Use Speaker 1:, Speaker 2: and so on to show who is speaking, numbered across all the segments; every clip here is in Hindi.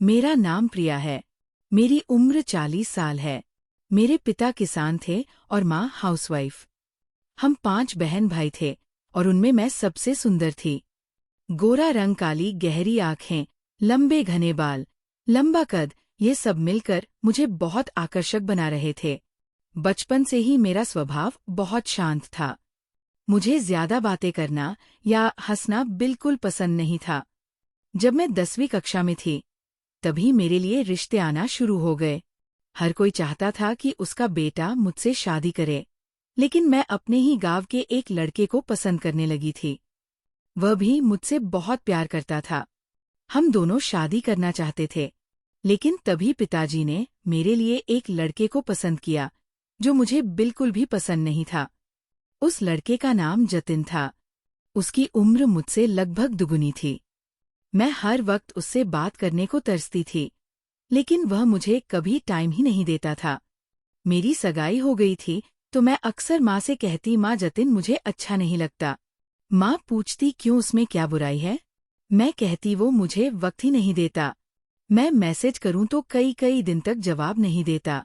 Speaker 1: मेरा नाम प्रिया है। मेरी उम्र 40 साल है। मेरे पिता किसान थे और माँ हाउसवाइफ। हम 5 बहन भाई थे और उनमें मैं सबसे सुंदर थी। गोरा रंग, काली गहरी आंखें, लंबे घने बाल, लंबा कद, ये सब मिलकर मुझे बहुत आकर्षक बना रहे थे। बचपन से ही मेरा स्वभाव बहुत शांत था। मुझे ज्यादा बातें करना या हंसना बिल्कुल पसंद नहीं था। जब मैं 10वीं कक्षा में थी, तभी मेरे लिए रिश्ते आना शुरू हो गए। हर कोई चाहता था कि उसका बेटा मुझसे शादी करे, लेकिन मैं अपने ही गांव के एक लड़के को पसंद करने लगी थी। वह भी मुझसे बहुत प्यार करता था। हम दोनों शादी करना चाहते थे, लेकिन तभी पिताजी ने मेरे लिए एक लड़के को पसंद किया, जो मुझे बिल्कुल भी पसंद नहीं था। उस लड़के का नाम जतिन था। उसकी उम्र मुझसे लगभग दुगुनी थी। मैं हर वक्त उससे बात करने को तरसती थी, लेकिन वह मुझे कभी टाइम ही नहीं देता था। मेरी सगाई हो गई थी, तो मैं अक्सर माँ से कहती, माँ जतिन मुझे अच्छा नहीं लगता। माँ पूछती क्यों, उसमें क्या बुराई है? मैं कहती वो मुझे वक्त ही नहीं देता। मैं मैसेज करूं तो कई कई दिन तक जवाब नहीं देता।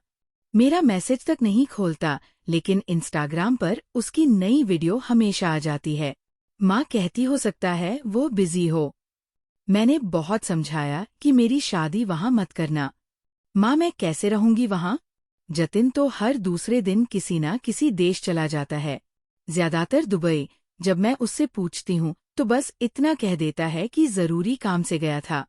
Speaker 1: मेरा मैसेज तक नहीं खोलता, लेकिन इंस्टाग्राम पर उसकी नई वीडियो हमेशा आ जाती है। माँ कहती हो सकता है वो बिजी हो। मैंने बहुत समझाया कि मेरी शादी वहां मत करना। माँ मैं कैसे रहूंगी वहां? जतिन तो हर दूसरे दिन किसी न किसी देश चला जाता है, ज्यादातर दुबई। जब मैं उससे पूछती हूँ तो बस इतना कह देता है कि जरूरी काम से गया था।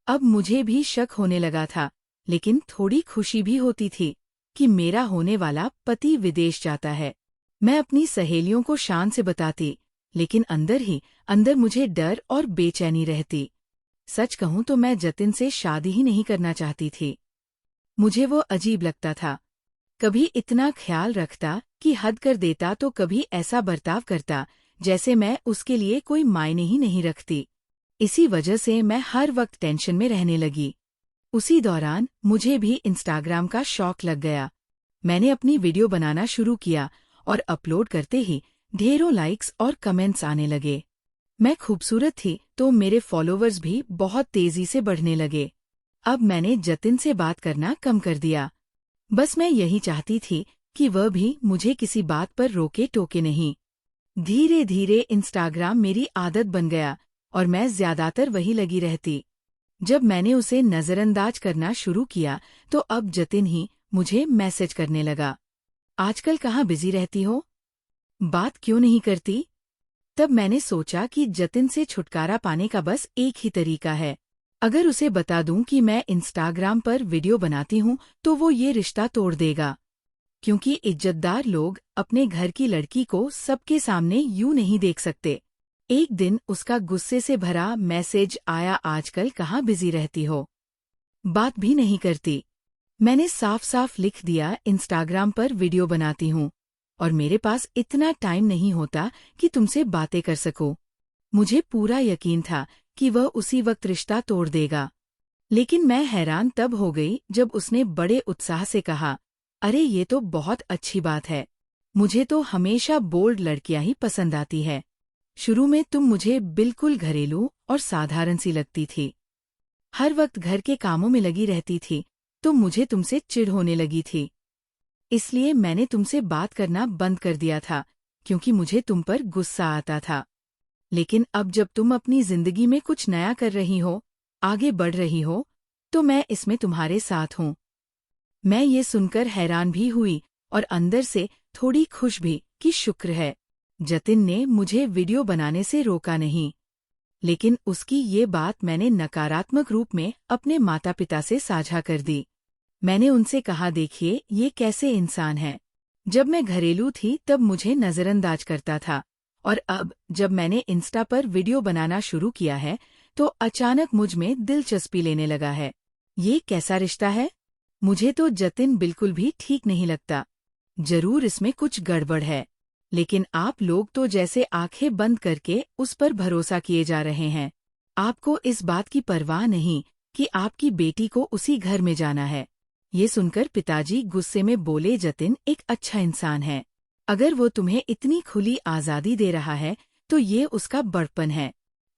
Speaker 1: अब मुझे भी शक होने लगा था, लेकिन थोड़ी खुशी भी होती थी कि मेरा होने वाला पति विदेश जाता है। मैं अपनी सहेलियों को शान से बताती, लेकिन अंदर ही अंदर मुझे डर और बेचैनी रहती। सच कहूं तो मैं जतिन से शादी ही नहीं करना चाहती थी। मुझे वो अजीब लगता था। कभी इतना ख्याल रखता कि हद कर देता, तो कभी ऐसा बर्ताव करता जैसे मैं उसके लिए कोई मायने ही नहीं रखती। इसी वजह से मैं हर वक्त टेंशन में रहने लगी। उसी दौरान मुझे भी इंस्टाग्राम का शौक लग गया। मैंने अपनी वीडियो बनाना शुरू किया और अपलोड करते ही ढेरों लाइक्स और कमेंट्स आने लगे। मैं खूबसूरत थी तो मेरे फॉलोवर्स भी बहुत तेजी से बढ़ने लगे। अब मैंने जतिन से बात करना कम कर दिया। बस मैं यही चाहती थी कि वह भी मुझे किसी बात पर रोके टोके नहीं। धीरे धीरे इंस्टाग्राम मेरी आदत बन गया और मैं ज्यादातर वही लगी रहती। जब मैंने उसे नजरअंदाज करना शुरू किया, तो अब जतिन ही मुझे मैसेज करने लगा। आजकल कहाँ बिजी रहती हो? बात क्यों नहीं करती? तब मैंने सोचा कि जतिन से छुटकारा पाने का बस एक ही तरीका है। अगर उसे बता दूं कि मैं इंस्टाग्राम पर वीडियो बनाती हूं, तो वो ये रिश्ता तोड़ देगा। क्योंकि इज्जतदार लोग अपने घर की लड़की को सबके सामने यूं नहीं देख सकते। एक दिन उसका गुस्से से भरा मैसेज आया, आजकल कहाँ बिजी रहती हो? बात भी नहीं करती। मैंने साफ साफ लिख दिया, इंस्टाग्राम पर वीडियो बनाती हूँ और मेरे पास इतना टाइम नहीं होता कि तुमसे बातें कर सकूं। मुझे पूरा यकीन था कि वह उसी वक्त रिश्ता तोड़ देगा। लेकिन मैं हैरान तब हो गई जब उसने बड़े उत्साह से कहा, अरे ये तो बहुत अच्छी बात है। मुझे तो हमेशा बोल्ड लड़कियां ही पसंद आती है। शुरू में तुम मुझे बिल्कुल घरेलू और साधारण सी लगती थी। हर वक्त घर के कामों में लगी रहती थी, तो मुझे तुमसे चिढ़ होने लगी थी। इसलिए मैंने तुमसे बात करना बंद कर दिया था, क्योंकि मुझे तुम पर गुस्सा आता था। लेकिन अब जब तुम अपनी जिंदगी में कुछ नया कर रही हो, आगे बढ़ रही हो, तो मैं इसमें तुम्हारे साथ हूँ। मैं ये सुनकर हैरान भी हुई और अंदर से थोड़ी खुश भी कि शुक्र है, जतिन ने मुझे वीडियो बनाने से रोका नहीं। लेकिन उसकी ये बात मैंने नकारात्मक रूप में अपने माता पिता से साझा कर दी। मैंने उनसे कहा, देखिए ये कैसे इंसान है। जब मैं घरेलू थी तब मुझे नजरअंदाज करता था, और अब जब मैंने इंस्टा पर वीडियो बनाना शुरू किया है, तो अचानक मुझ में दिलचस्पी लेने लगा है। ये कैसा रिश्ता है? मुझे तो जतिन बिल्कुल भी ठीक नहीं लगता। जरूर इसमें कुछ गड़बड़ है। लेकिन आप लोग तो जैसे आंखें बंद करके उस पर भरोसा किए जा रहे हैं। आपको इस बात की परवाह नहीं कि आपकी बेटी को उसी घर में जाना है। ये सुनकर पिताजी गुस्से में बोले, जतिन एक अच्छा इंसान है। अगर वो तुम्हें इतनी खुली आज़ादी दे रहा है, तो ये उसका बड़पन है।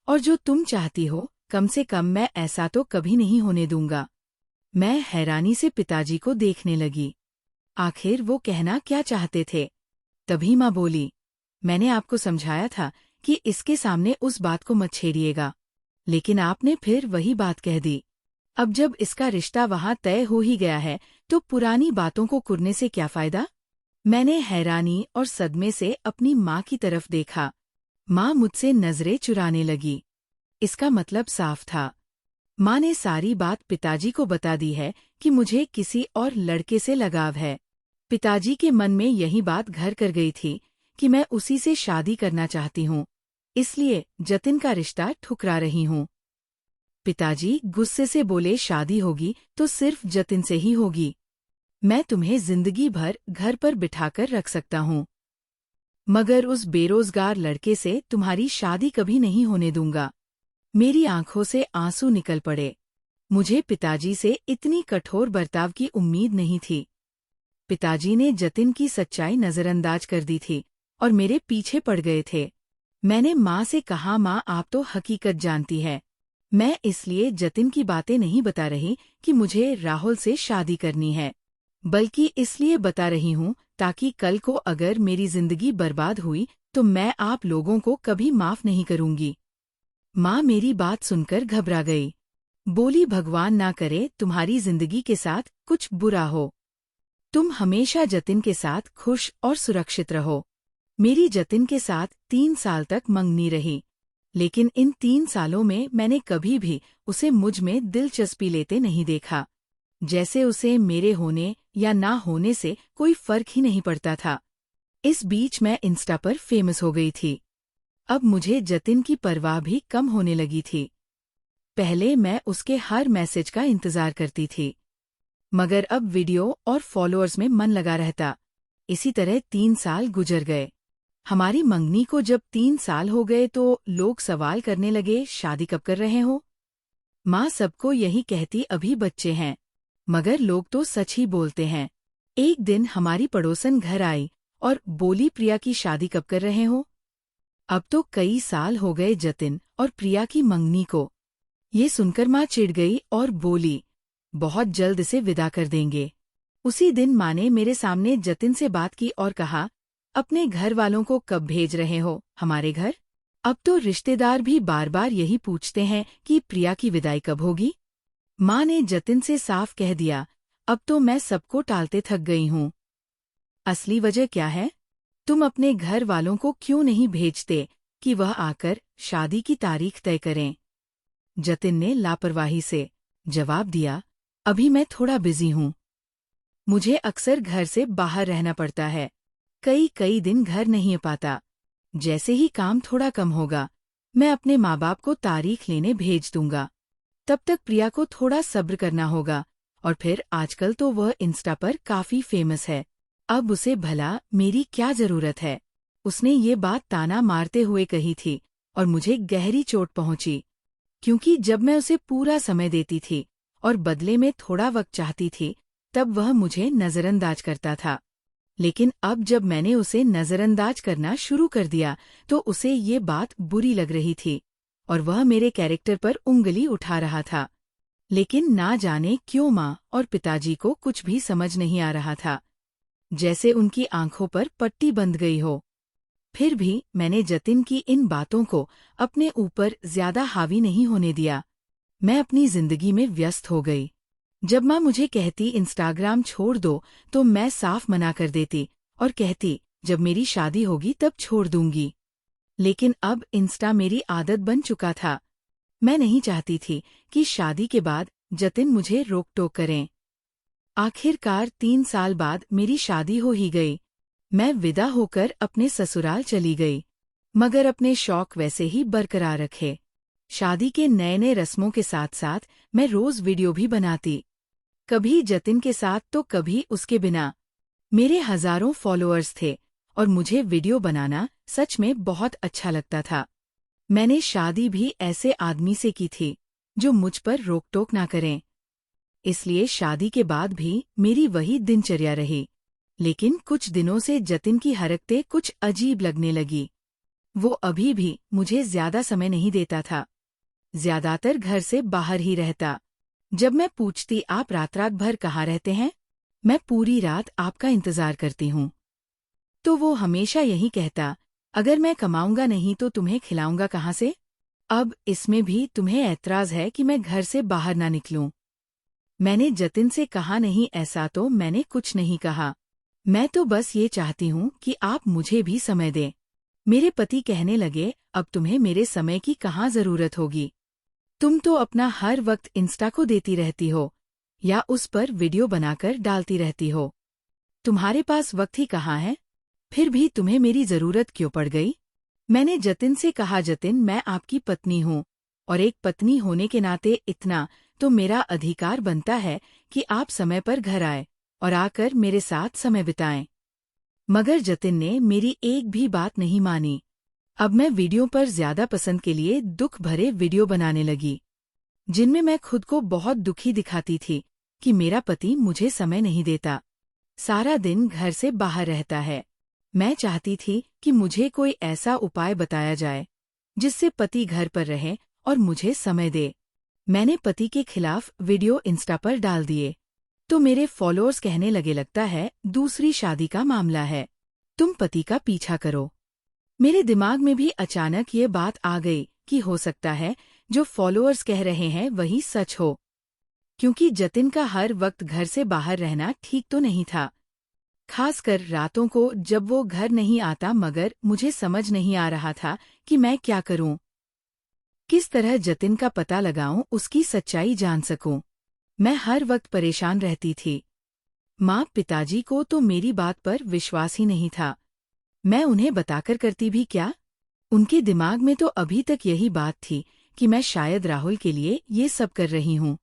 Speaker 1: और जो तुम चाहती हो, कम से कम मैं ऐसा तो कभी नहीं होने दूंगा। मैं हैरानी से पिताजी को देखने लगी। आखिर वो कहना क्या चाहते थे? तभी माँ बोली, मैंने आपको समझाया था कि इसके सामने उस बात को मत छेड़िएगा, लेकिन आपने फिर वही बात कह दी। अब जब इसका रिश्ता वहां तय हो ही गया है तो पुरानी बातों को कुरने से क्या फायदा? मैंने हैरानी और सदमे से अपनी माँ की तरफ देखा। माँ मुझसे नजरें चुराने लगी। इसका मतलब साफ था, माँ ने सारी बात पिताजी को बता दी है कि मुझे किसी और लड़के से लगाव है। पिताजी के मन में यही बात घर कर गई थी कि मैं उसी से शादी करना चाहती हूँ, इसलिए जतिन का रिश्ता ठुकरा रही हूँ। पिताजी गुस्से से बोले, शादी होगी तो सिर्फ जतिन से ही होगी। मैं तुम्हें जिंदगी भर घर पर बिठाकर रख सकता हूँ, मगर उस बेरोजगार लड़के से तुम्हारी शादी कभी नहीं होने दूंगा। मेरी आंखों से आंसू निकल पड़े। मुझे पिताजी से इतनी कठोर बर्ताव की उम्मीद नहीं थी। पिताजी ने जतिन की सच्चाई नजरअंदाज कर दी थी और मेरे पीछे पड़ गए थे। मैंने माँ से कहा, माँ आप तो हकीकत जानती है, मैं इसलिए जतिन की बातें नहीं बता रही कि मुझे राहुल से शादी करनी है, बल्कि इसलिए बता रही हूँ ताकि कल को अगर मेरी जिंदगी बर्बाद हुई तो मैं आप लोगों को कभी माफ नहीं करूंगी। माँ मेरी बात सुनकर घबरा गई। बोली, भगवान ना करे तुम्हारी जिंदगी के साथ कुछ बुरा हो। तुम हमेशा जतिन के साथ खुश और सुरक्षित रहो। मेरी जतिन के साथ 3 साल तक मंगनी रही, लेकिन इन 3 सालों में मैंने कभी भी उसे मुझ में दिलचस्पी लेते नहीं देखा, जैसे उसे मेरे होने या ना होने से कोई फर्क ही नहीं पड़ता था। इस बीच मैं इंस्टा पर फेमस हो गई थी। अब मुझे जतिन की परवाह भी कम होने लगी थी। पहले मैं उसके हर मैसेज का इंतजार करती थी, मगर अब वीडियो और फॉलोअर्स में मन लगा रहता। इसी तरह 3 साल गुजर गए। हमारी मंगनी को जब 3 साल हो गए तो लोग सवाल करने लगे, शादी कब कर रहे हो? माँ सबको यही कहती, अभी बच्चे हैं, मगर लोग तो सच ही बोलते हैं। एक दिन हमारी पड़ोसन घर आई और बोली, प्रिया की शादी कब कर रहे हो? अब तो कई साल हो गए जतिन और प्रिया की मंगनी को। ये सुनकर माँ चिढ़ गई और बोली, बहुत जल्द इसे विदा कर देंगे। उसी दिन माँ ने मेरे सामने जतिन से बात की और कहा, अपने घर वालों को कब भेज रहे हो हमारे घर? अब तो रिश्तेदार भी बार बार यही पूछते हैं कि प्रिया की विदाई कब होगी। माँ ने जतिन से साफ कह दिया, अब तो मैं सबको टालते थक गई हूँ। असली वजह क्या है? तुम अपने घर वालों को क्यों नहीं भेजते कि वह आकर शादी की तारीख तय करें? जतिन ने लापरवाही से जवाब दिया, अभी मैं थोड़ा बिजी हूँ। मुझे अक्सर घर से बाहर रहना पड़ता है, कई दिन घर नहीं आ पाता। जैसे ही काम थोड़ा कम होगा, मैं अपने माँ बाप को तारीख लेने भेज दूंगा। तब तक प्रिया को थोड़ा सब्र करना होगा। और फिर आजकल तो वह इंस्टा पर काफी फेमस है, अब उसे भला मेरी क्या जरूरत है? उसने ये बात ताना मारते हुए कही थी और मुझे गहरी चोट पहुंची, क्योंकि जब मैं उसे पूरा समय देती थी और बदले में थोड़ा वक्त चाहती थी, तब वह मुझे नजरअंदाज करता था। लेकिन अब जब मैंने उसे नजरअंदाज करना शुरू कर दिया तो उसे ये बात बुरी लग रही थी और वह मेरे कैरेक्टर पर उंगली उठा रहा था। लेकिन ना जाने क्यों माँ और पिताजी को कुछ भी समझ नहीं आ रहा था, जैसे उनकी आंखों पर पट्टी बंध गई हो। फिर भी मैंने जतिन की इन बातों को अपने ऊपर ज्यादा हावी नहीं होने दिया। मैं अपनी जिंदगी में व्यस्त हो गई। जब माँ मुझे कहती इंस्टाग्राम छोड़ दो तो मैं साफ मना कर देती और कहती, जब मेरी शादी होगी तब छोड़ दूंगी। लेकिन अब इंस्टा मेरी आदत बन चुका था। मैं नहीं चाहती थी कि शादी के बाद जतिन मुझे रोक टोक करें। आखिरकार 3 साल बाद मेरी शादी हो ही गई। मैं विदा होकर अपने ससुराल चली गई, मगर अपने शौक वैसे ही बरकरार रखे। शादी के नए नए रस्मों के साथ साथ मैं रोज वीडियो भी बनाती, कभी जतिन के साथ तो कभी उसके बिना। मेरे हजारों फॉलोअर्स थे और मुझे वीडियो बनाना सच में बहुत अच्छा लगता था। मैंने शादी भी ऐसे आदमी से की थी जो मुझ पर रोक टोक ना करें। इसलिए शादी के बाद भी मेरी वही दिनचर्या रही। लेकिन कुछ दिनों से जतिन की हरकतें कुछ अजीब लगने लगी। वो अभी भी मुझे ज्यादा समय नहीं देता था। ज्यादातर घर से बाहर ही रहता। जब मैं पूछती आप रात रात भर कहाँ रहते हैं, मैं पूरी रात आपका इंतजार करती हूँ, तो वो हमेशा यही कहता, अगर मैं कमाऊंगा नहीं तो तुम्हें खिलाऊंगा कहाँ से। अब इसमें भी तुम्हें ऐतराज है कि मैं घर से बाहर ना निकलूं। मैंने जतिन से कहा नहीं, ऐसा तो मैंने कुछ नहीं कहा। मैं तो बस ये चाहती हूँ कि आप मुझे भी समय दें। मेरे पति कहने लगे, अब तुम्हें मेरे समय की कहाँ जरूरत होगी। तुम तो अपना हर वक्त इंस्टा को देती रहती हो या उस पर वीडियो बनाकर डालती रहती हो। तुम्हारे पास वक्त ही कहाँ है? फिर भी तुम्हें मेरी जरूरत क्यों पड़ गई? मैंने जतिन से कहा, जतिन मैं आपकी पत्नी हूँ और एक पत्नी होने के नाते इतना तो मेरा अधिकार बनता है कि आप समय पर घर आए और आकर मेरे साथ समय बिताएं। मगर जतिन ने मेरी एक भी बात नहीं मानी। अब मैं वीडियो पर ज्यादा पसंद के लिए दुख भरे वीडियो बनाने लगी, जिनमें मैं खुद को बहुत दुखी दिखाती थी कि मेरा पति मुझे समय नहीं देता, सारा दिन घर से बाहर रहता है। मैं चाहती थी कि मुझे कोई ऐसा उपाय बताया जाए जिससे पति घर पर रहे और मुझे समय दे। मैंने पति के खिलाफ वीडियो इंस्टा पर डाल दिए, तो मेरे फॉलोअर्स कहने लगे, लगता है दूसरी शादी का मामला है, तुम पति का पीछा करो। मेरे दिमाग में भी अचानक ये बात आ गई कि हो सकता है जो फॉलोअर्स कह रहे हैं वही सच हो, क्योंकि जतिन का हर वक्त घर से बाहर रहना ठीक तो नहीं था, खासकर रातों को जब वो घर नहीं आता। मगर मुझे समझ नहीं आ रहा था कि मैं क्या करूं, किस तरह जतिन का पता लगाऊं, उसकी सच्चाई जान सकूं। मैं हर वक्त परेशान रहती थी। माँ पिताजी को तो मेरी बात पर विश्वास ही नहीं था। मैं उन्हें बताकर करती भी क्या? उनके दिमाग में तो अभी तक यही बात थी कि मैं शायद राहुल के लिए ये सब कर रही हूँ।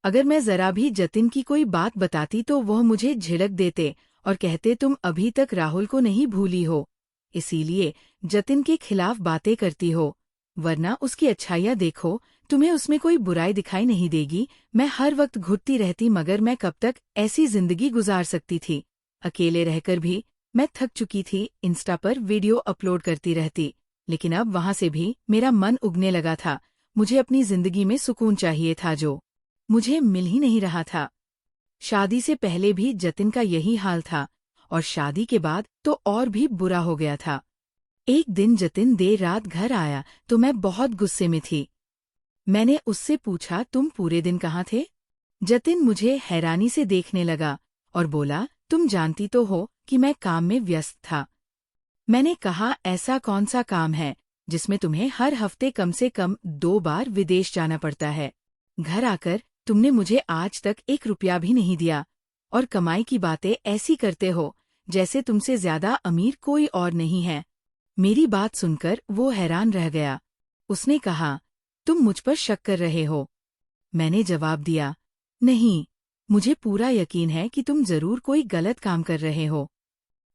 Speaker 1: अगर मैं जरा भी जतिन की कोई बात बताती तो वह मुझे झिड़क देते और कहते, तुम अभी तक राहुल को नहीं भूली हो, इसीलिए जतिन के खिलाफ बातें करती हो, वरना उसकी अच्छाइयाँ देखो, तुम्हें उसमें कोई बुराई दिखाई नहीं देगी। मैं हर वक्त घुटती रहती, मगर मैं कब तक ऐसी जिंदगी गुजार सकती थी। अकेले रहकर भी मैं थक चुकी थी। इंस्टा पर वीडियो अपलोड करती रहती, लेकिन अब वहां से भी मेरा मन उगने लगा था। मुझे अपनी जिंदगी में सुकून चाहिए था, जो मुझे मिल ही नहीं रहा था। शादी से पहले भी जतिन का यही हाल था और शादी के बाद तो और भी बुरा हो गया था। एक दिन जतिन देर रात घर आया तो मैं बहुत गुस्से में थी। मैंने उससे पूछा, तुम पूरे दिन कहाँ थे? जतिन मुझे हैरानी से देखने लगा और बोला, तुम जानती तो हो कि मैं काम में व्यस्त था। मैंने कहा, ऐसा कौन सा काम है जिसमें तुम्हें हर हफ्ते कम से कम 2 बार विदेश जाना पड़ता है? घर आकर तुमने मुझे आज तक 1 रुपया भी नहीं दिया और कमाई की बातें ऐसी करते हो जैसे तुमसे ज्यादा अमीर कोई और नहीं है। मेरी बात सुनकर वो हैरान रह गया। उसने कहा, तुम मुझ पर शक कर रहे हो? मैंने जवाब दिया, नहीं, मुझे पूरा यकीन है कि तुम जरूर कोई गलत काम कर रहे हो।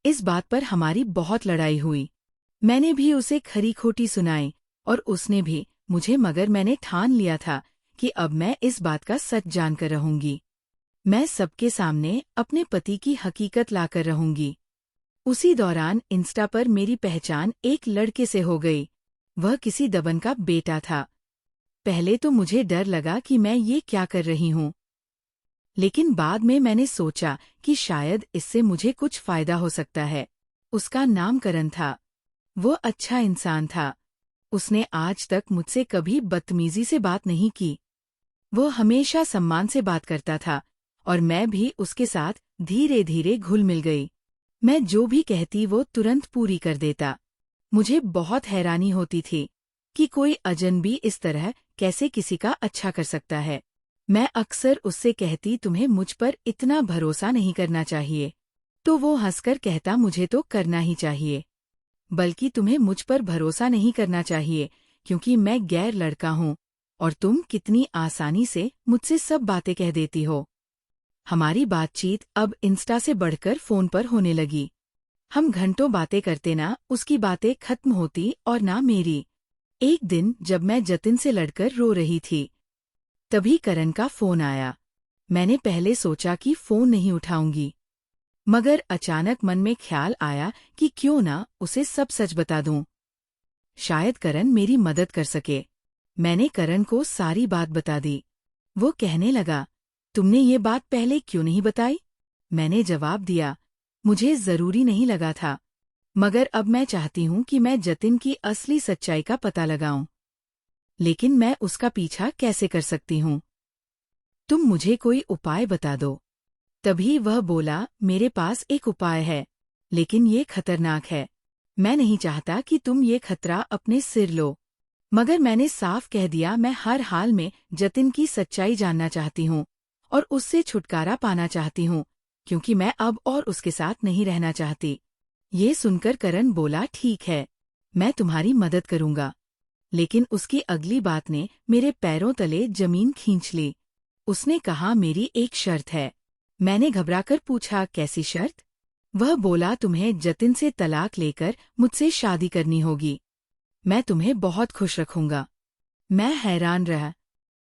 Speaker 1: इस बात पर हमारी बहुत लड़ाई हुई। मैंने भी उसे खरी खोटी सुनाई और उसने भी मुझे, मगर मैंने ठान लिया था कि अब मैं इस बात का सच जानकर रहूंगी। मैं सबके सामने अपने पति की हकीकत लाकर रहूंगी। उसी दौरान इंस्टा पर मेरी पहचान एक लड़के से हो गई। वह किसी दबन का बेटा था। पहले तो मुझे डर लगा कि मैं ये क्या कर रही हूँ, लेकिन बाद में मैंने सोचा कि शायद इससे मुझे कुछ फायदा हो सकता है। उसका नाम करण था। वो अच्छा इंसान था। उसने आज तक मुझसे कभी बदतमीजी से बात नहीं की। वो हमेशा सम्मान से बात करता था और मैं भी उसके साथ धीरे धीरे घुल मिल गई। मैं जो भी कहती वो तुरंत पूरी कर देता। मुझे बहुत हैरानी होती थी कि कोई अजनबी इस तरह कैसे किसी का अच्छा कर सकता है। मैं अक्सर उससे कहती, तुम्हें मुझ पर इतना भरोसा नहीं करना चाहिए, तो वो हंसकर कहता, मुझे तो करना ही चाहिए, बल्कि तुम्हें मुझ पर भरोसा नहीं करना चाहिए क्योंकि मैं गैर लड़का हूँ और तुम कितनी आसानी से मुझसे सब बातें कह देती हो। हमारी बातचीत अब इंस्टा से बढ़कर फोन पर होने लगी। हम घंटों बातें करते, ना उसकी बातें खत्म होती और ना मेरी। एक दिन जब मैं जतिन से लड़कर रो रही थी, तभी करण का फोन आया। मैंने पहले सोचा कि फोन नहीं उठाऊंगी, मगर अचानक मन में ख्याल आया कि क्यों ना उसे सब सच बता दूं। शायद करण मेरी मदद कर सके। मैंने करण को सारी बात बता दी। वो कहने लगा, तुमने ये बात पहले क्यों नहीं बताई? मैंने जवाब दिया, मुझे जरूरी नहीं लगा था, मगर अब मैं चाहती हूँ कि मैं जतिन की असली सच्चाई का पता लगाऊं। लेकिन मैं उसका पीछा कैसे कर सकती हूँ? तुम मुझे कोई उपाय बता दो। तभी वह बोला, मेरे पास एक उपाय है, लेकिन ये खतरनाक है। मैं नहीं चाहता कि तुम ये खतरा अपने सिर लो, मगर मैंने साफ कह दिया, मैं हर हाल में जतिन की सच्चाई जानना चाहती हूँ और उससे छुटकारा पाना चाहती हूँ, क्योंकि मैं अब और उसके साथ नहीं रहना चाहती। ये सुनकर करण बोला, ठीक है, मैं तुम्हारी मदद करूंगा। लेकिन उसकी अगली बात ने मेरे पैरों तले जमीन खींच ली। उसने कहा, मेरी एक शर्त है। मैंने घबराकर पूछा, कैसी शर्त? वह बोला, तुम्हें जतिन से तलाक लेकर मुझसे शादी करनी होगी। मैं तुम्हें बहुत खुश रखूंगा। मैं हैरान रहा।